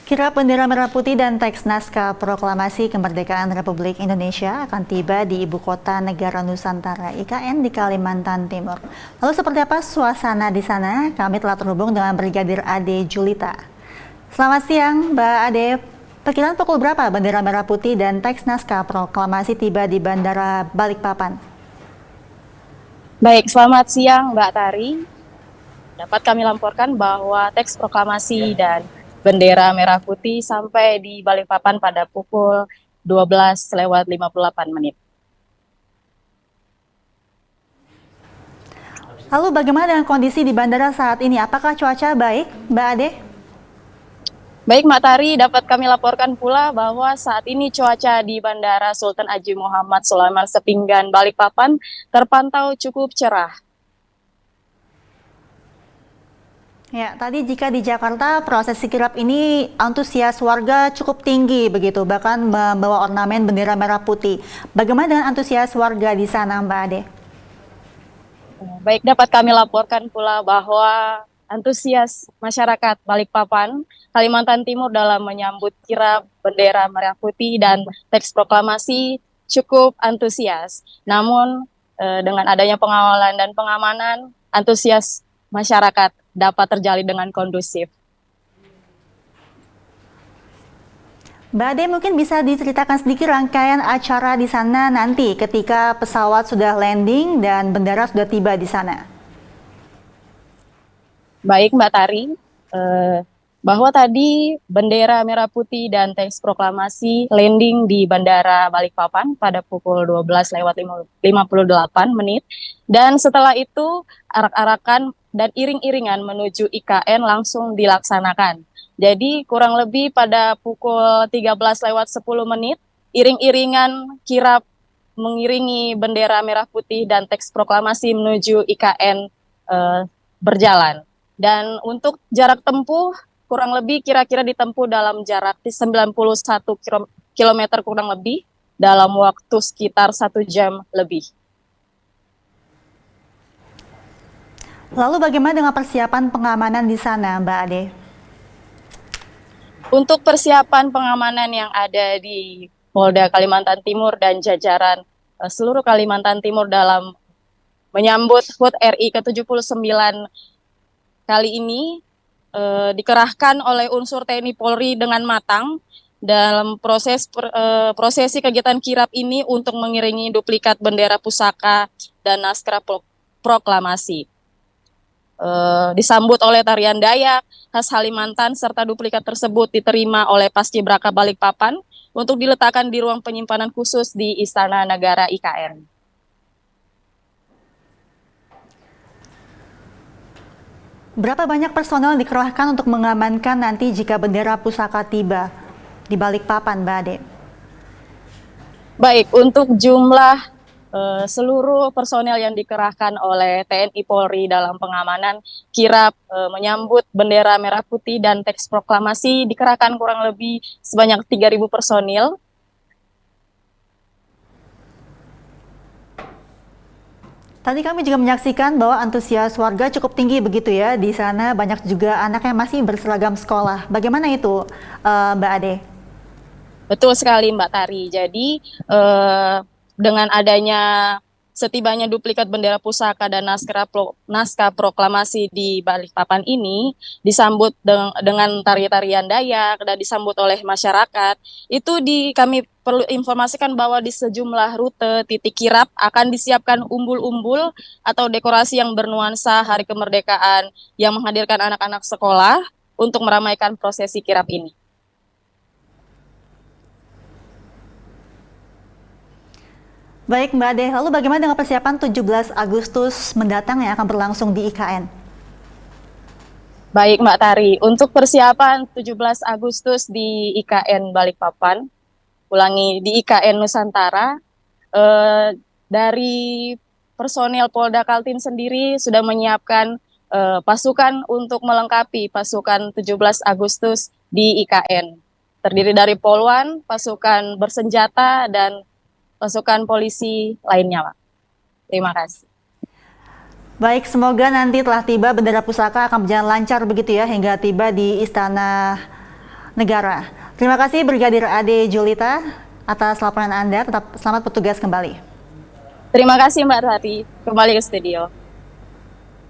Kirap bendera merah putih dan teks naskah proklamasi kemerdekaan Republik Indonesia akan tiba di Ibu Kota Negara Nusantara (IKN) di Kalimantan Timur. Lalu seperti apa suasana di sana? Kami telah terhubung dengan Brigadir Ade Julita. Selamat siang, Mbak Ade. Perkiraan pukul berapa bendera merah putih dan teks naskah proklamasi tiba di Bandara Balikpapan? Baik, selamat siang Mbak Tari. Dapat kami laporkan bahwa teks proklamasi dan bendera merah putih sampai di Balikpapan pada pukul 12:58. Lalu bagaimana dengan kondisi di bandara saat ini? Apakah cuaca baik, Mbak Ade? Baik Mbak Tari, dapat kami laporkan pula bahwa saat ini cuaca di Bandara Sultan Haji Muhammad Sulaiman Sepinggan Balikpapan terpantau cukup cerah. Ya, tadi jika di Jakarta prosesi kirap ini antusias warga cukup tinggi begitu, bahkan membawa ornamen bendera merah putih. Bagaimana dengan antusias warga di sana, Mbak Ade? Baik, dapat kami laporkan pula bahwa antusias masyarakat Balikpapan, Kalimantan Timur dalam menyambut kirap bendera merah putih dan teks proklamasi cukup antusias. Namun dengan adanya pengawalan dan pengamanan, antusias masyarakat dapat terjalin dengan kondusif. Mbak Ade mungkin bisa diceritakan sedikit rangkaian acara di sana nanti ketika pesawat sudah landing dan bendera sudah tiba di sana. Baik Mbak Tari, bahwa tadi bendera merah putih dan teks proklamasi landing di Bandara Balikpapan pada pukul 12:58 dan setelah itu arak-arakan dan iring-iringan menuju IKN langsung dilaksanakan. Jadi kurang lebih pada pukul 13:10 iring-iringan kirap mengiringi bendera merah putih dan teks proklamasi menuju IKN berjalan. Dan untuk jarak tempuh kurang lebih kira-kira ditempuh dalam jarak 91 km kurang lebih dalam waktu sekitar 1 jam lebih. Lalu bagaimana dengan persiapan pengamanan di sana, Mbak Ade? Untuk persiapan pengamanan yang ada di Polda Kalimantan Timur dan jajaran seluruh Kalimantan Timur dalam menyambut HUT RI ke-79 kali ini dikerahkan oleh unsur TNI Polri dengan matang dalam prosesi kegiatan kirap ini untuk mengiringi duplikat bendera pusaka dan naskah proklamasi. Disambut oleh tarian Dayak khas Kalimantan serta duplikat tersebut diterima oleh Paskibraka Balikpapan untuk diletakkan di ruang penyimpanan khusus di Istana Negara IKN. Berapa banyak personel yang dikerahkan untuk mengamankan nanti jika bendera pusaka tiba di Balikpapan, Mbak Ade? Baik, untuk jumlah seluruh personel yang dikerahkan oleh TNI Polri dalam pengamanan kirap menyambut bendera merah putih dan teks proklamasi dikerahkan kurang lebih sebanyak 3.000 personil. Tadi kami juga menyaksikan bahwa antusias warga cukup tinggi begitu ya. Di sana banyak juga anak yang masih berseragam sekolah. Bagaimana itu, Mbak Ade? Betul sekali Mbak Tari. Jadi dengan adanya setibanya duplikat bendera pusaka dan naskah proklamasi di Balikpapan ini disambut dengan tari-tarian Dayak dan disambut oleh masyarakat. Itu kami perlu informasikan bahwa di sejumlah rute titik kirap akan disiapkan umbul-umbul atau dekorasi yang bernuansa Hari Kemerdekaan yang menghadirkan anak-anak sekolah untuk meramaikan prosesi kirap ini. Baik Mbak Ade, lalu bagaimana dengan persiapan 17 Agustus mendatang yang akan berlangsung di IKN? Baik Mbak Tari, untuk persiapan 17 Agustus di IKN Balikpapan, di IKN Nusantara, dari personil Polda Kaltim sendiri sudah menyiapkan pasukan untuk melengkapi pasukan 17 Agustus di IKN. Terdiri dari Polwan, pasukan bersenjata, dan pasukan polisi lainnya, Pak. Terima kasih. Baik, semoga nanti telah tiba bendera pusaka akan berjalan lancar begitu ya hingga tiba di Istana negara. Terima kasih Brigadir Ade Julita atas laporan Anda. Tetap selamat bertugas kembali. Terima kasih Mbak Rati, kembali ke studio.